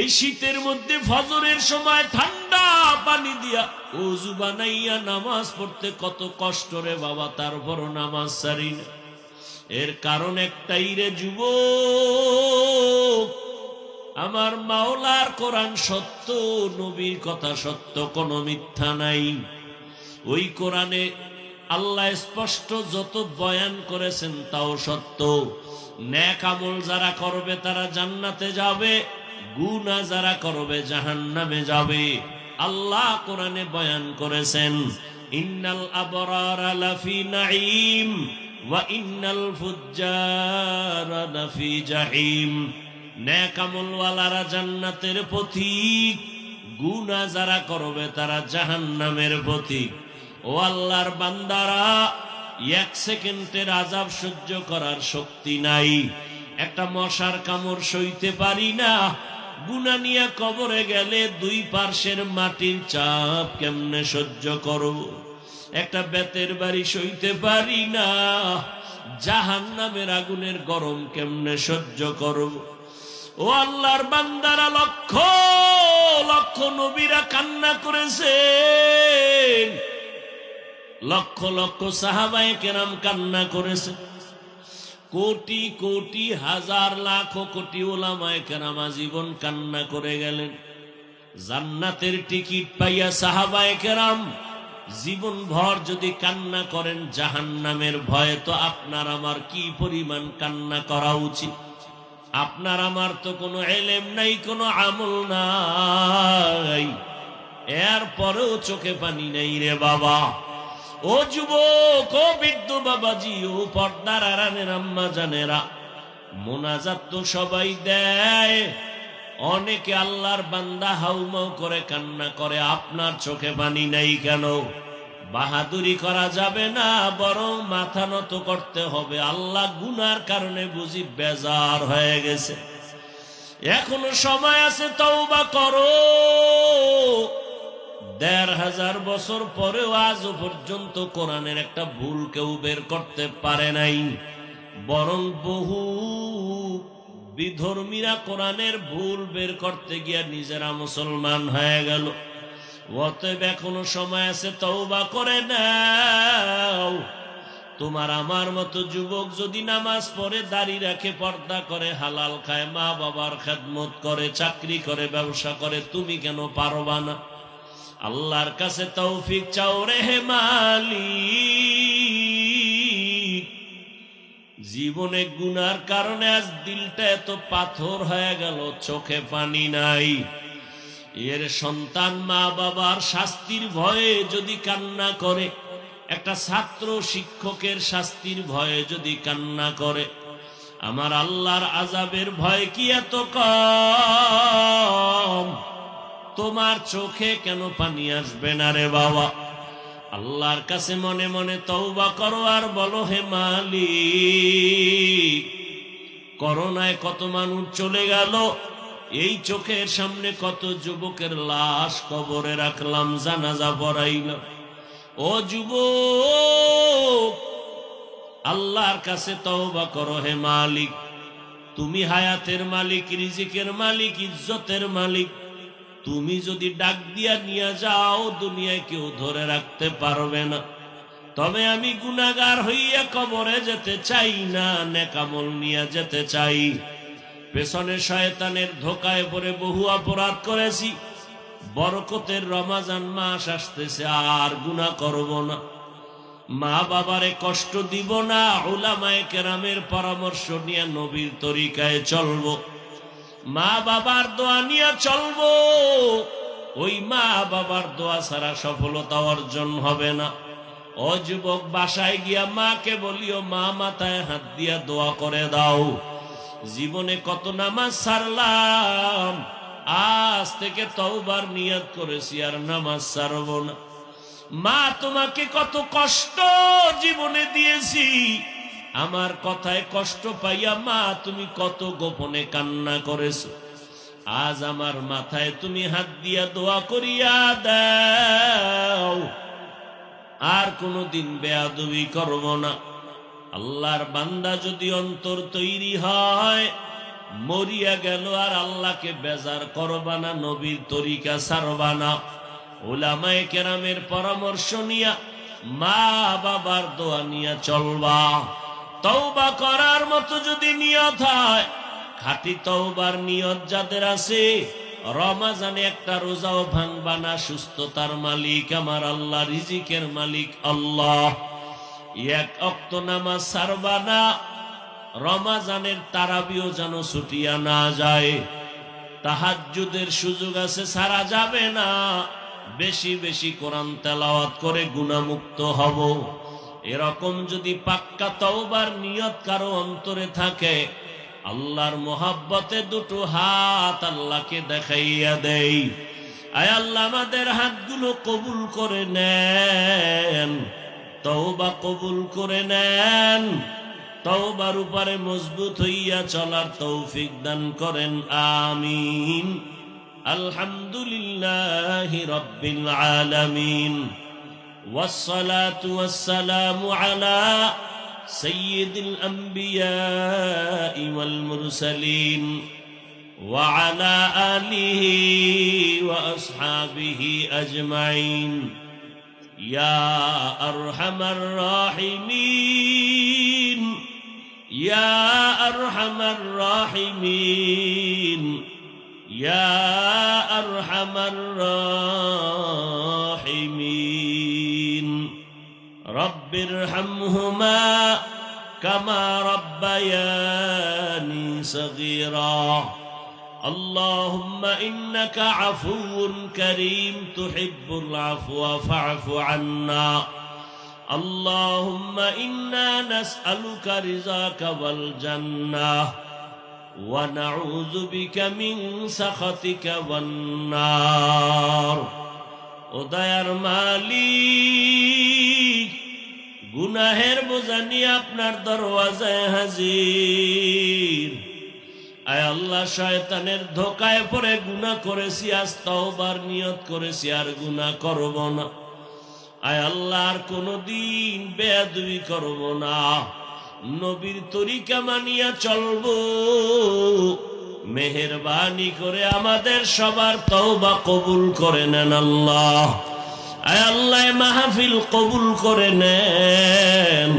এই শীতের মধ্যে ফজরের সময় ঠান্ডা পানি দিয়া ওযু বানাইয়া নামাজ পড়তে কত কষ্ট রে বাবা, তারপরও নামাজ ছাড়ি না। এর কারণ একটাই রে যুবক, আমার মাওলার কোরআন সত্য, নবীর কথা সত্য, কোনো মিথ্যা নাই। ওই কোরআনে আল্লাহ স্পষ্ট যত বয়ান করেছেন তাও সত্য। নেক আমল যারা করবে তারা জান্নাতে যাবে, গুনাহ যারা করবে জাহান্নামে যাবে। আল্লাহ কোরআনে বয়ান করেছেন, ইন্নাল আবরারা লাফি নাঈম ওয়া ইন্নাল ফুজ্জারা লাফি জাহিম। নেক আমলওয়ালারা জান্নাতের পথিক, গুনাহ যারা করবে তারা জাহান্নামের পথিক। ও আল্লাহর বান্দারা, এক সেকেন্ডের আযাব সহ্য করার শক্তি নাই। একটা মশার কামড় সইতে পারি না, গুনাহ নিয়ে কবরে গেলে দুই পার্শ্বের মাটির চাপ কেমনে সহ্য করব? একটা বেতের বাড়ি সইতে পারি না, জাহান্নামের আগুনের গরম কেমনে সহ্য করব? ও আল্লাহর বান্দারা, লক্ষ লক্ষ নবীরা কান্না করেছেন, লক্ষ লক্ষ সাহাবায়ে কেরাম কান্না করেছে, কোটি কোটি হাজার লাখ কোটি উলামায়ে কেরাম জীবন কান্না করে গেলেন। জান্নাতের টিকিট পাইয়া সাহাবায়ে কেরাম জীবন ভর যদি কান্না করেন জাহান্নামের ভয়ে, তো আপনার আমার কি পরিমাণ কান্না করা উচিত? আপনার আমার তো কোনো ইলম নাই, কোনো আমল নাই, এরপরেও চোখে পানি নেই রে বাবা। ও যুবক, ও বৃদ্ধ বাবাজি, ও পর্দার আড়ালের আম্মা জানেরা, মোনাজাত তো সবাই দেয়, অনেকে আল্লাহর বান্দা হাউমাউ করে কান্না করে, আপনার চোখে পানি নাই কেন? বাহাদুরি করা যাবে না, বরং মাথা নত করতে হবে। আল্লাহ গুনার কারণে বুঝি বেজার হয়ে গেছে, এখনো সময় আছে, তওবা করো। ১৫০০ বছর পরেও আজও পর্যন্ত কোরআনের একটা ভুল কেউ বের করতে পারে নাই, বরং বহু বিধর্মীরা কোরআনের ভুল বের করতে গিয়া নিজেরা মুসলমান হয়ে গেল। অতএব এখনো সময় আছে, তওবা করে নাও। তোমার আমার মতো যুবক যদি নামাজ পড়ে, দাড়ি রাখে, পর্দা করে, হালাল খায়, মা বাবার খেদমত করে, চাকরি করে, ব্যবসা করে, তুমি কেন পারবা না? আল্লাহর কাছে তৌফিক চাও রে হে মালিক। জীবনে গুনার কারণে আজ দিলটা এত পাথর হয়ে গেল, চোখে পানি নাই। এর সন্তান মা বাবার শাস্তির ভয়ে যদি কান্না করে, একটা ছাত্র শিক্ষকের শাস্তির ভয়ে যদি কান্না করে, আমার আল্লাহর আযাবের ভয় কি এত কম? তোমার চোখে কেন পানি আসবে না রে বাবা? আল্লাহর কাছে মনে মনে তওবা করো আর বলো, হে মালিক, করোনায় কত মানুষ চলে গেল, এই চোখের সামনে কত যুবকের লাশ কবরে রাখলাম, জানাজা পড়াইলাম। ও যুবক, আল্লাহর কাছে তওবা করো হে মালিক। তুমি হায়াতের মালিক, রিজিকের মালিক, ইজ্জতের মালিক। তুমি যদি ডাক দিয়া নিয়ে যাও, দুনিয়ায় কেউ ধরে রাখতে পারবে না। তবে আমি গুনাহগার হইয়া কবরে যেতে চাই না, নেক আমল নিয়ে যেতে চাই। পেছনে শয়তানের ধোকায় পড়ে বহু অপরাধ করেছি, বরকতের রমজান মাস আসতেছে, আর গুনাহ করব না। মা বাবারে কষ্ট দিব না, উলামায়ে কেরামের পরামর্শ নিয়ে নবীর তরিকায় চলবো, মা বাবার দোয়া নিয়ে চলবো। ওই মা বাবার দোয়া ছাড়া সফলতা অর্জন হবে না। ও যুবক, বাসায় গিয়া মাকে বলিও, মা মাথায় হাত দিয়া দোয়া করে দাও। জীবনে কত নামাজ ছাড়লাম, আজ থেকে তওবার নিয়ত করেছি আর নামাজ ছাড়ব না। মা, তোমাকে কত কষ্ট জীবনে দিয়েছি, আমার কথায় কষ্ট পাইয়া মা তুমি কত গোপনে কান্না করেছো। আজ আমার মাথায় তুমি হাত দিয়া দোয়া করিয়া দাও, আর কোনদিন বেয়াদবি করব না। আল্লাহর বান্দা যদি অন্তর তৈরি হয়, মরিয়া গেল আর আল্লাহকে বেজার করবা না, নবীর তরিকা ছাড়বা না, উলামায়ে কেরামের পরামর্শ নিয়া, মা বাবার দোয়া নিয়া চলবা। তওবা করার মতো যদি নিয়ত হয়, খাঁটি তওবার নিয়ত যাদের আছে, রমাজানে একটা রোজাও ভাঙবা না। সুস্থতার মালিক আমার আল্লাহ, রিজিকের মালিক আল্লাহ। এক ওয়াক্ত নামাজ ছাড়বা না, রমাজানের তারাবিও যেন ছুটিয়া না যায়। তাহাজ্জুদের সুযোগ আছে, ছাড়া যাবে না। বেশি বেশি কোরআন তেলাওয়াত করে গুনাহমুক্ত হব। এরকম যদি পাক্কা তওবার নিয়ত কারো অন্তরে থাকে, আল্লাহর মোহাব্বতে দুটো হাত আল্লাহকে দেখাইয়া দেই। আয় আল্লাহ, আমাদের হাতগুলো কবুল করে নেন, তওবা কবুল করে নেন, তওবার উপরে মজবুত হইয়া চলার তৌফিক দান করেন, আমিন। আলহামদুলিল্লাহি রাব্বিল আলামিন, ওয়াসসালাতু ওয়াসসালামু আলা সাইয়্যিদিল আম্বিয়াই ওয়াল মুরসালিন ওয়া আলা আলিহি ওয়া আসহাবিহি আজমাইন। ইয়া আরহামার রাহিমিন, ইয়া আরহামার রাহিমিন, ইয়া আরহামার রাহিমিন। রব্বিরহামহুমা কামা রব্বায়ানি সগীরা। আল্লাহুম্মা ইন্নাকা আফুউন কারীম তুহিব্বুল আফওয়া ফা'ফু আন্না। আল্লাহুম্মা ইন্না নাসআলুকা রিযাকা ওয়াল জান্নাহ ওয়া নাউযু বিকা মিন সাখাতিকা ওয়ান নার। ও দয়ার মালিক, গুনাহের বোঝা নিয়ে আপনার দরওয়াজায় হাজির। আয় আল্লাহ, শয়তানের ধোকায় পড়ে গুনাহ করেছি, আজ তওবার নিয়ত করেছি আর গুনাহ করব না। আয় আল্লাহ, আর কোনদিন বেয়াদবি করব না, নবীর তরিকা মানিয়া চলব। মেহেরবানি করে আমাদের সবার তওবা কবুল করে নেন আল্লাহ। আয় আল্লাহ, মাহফিল কবুল করে নেন।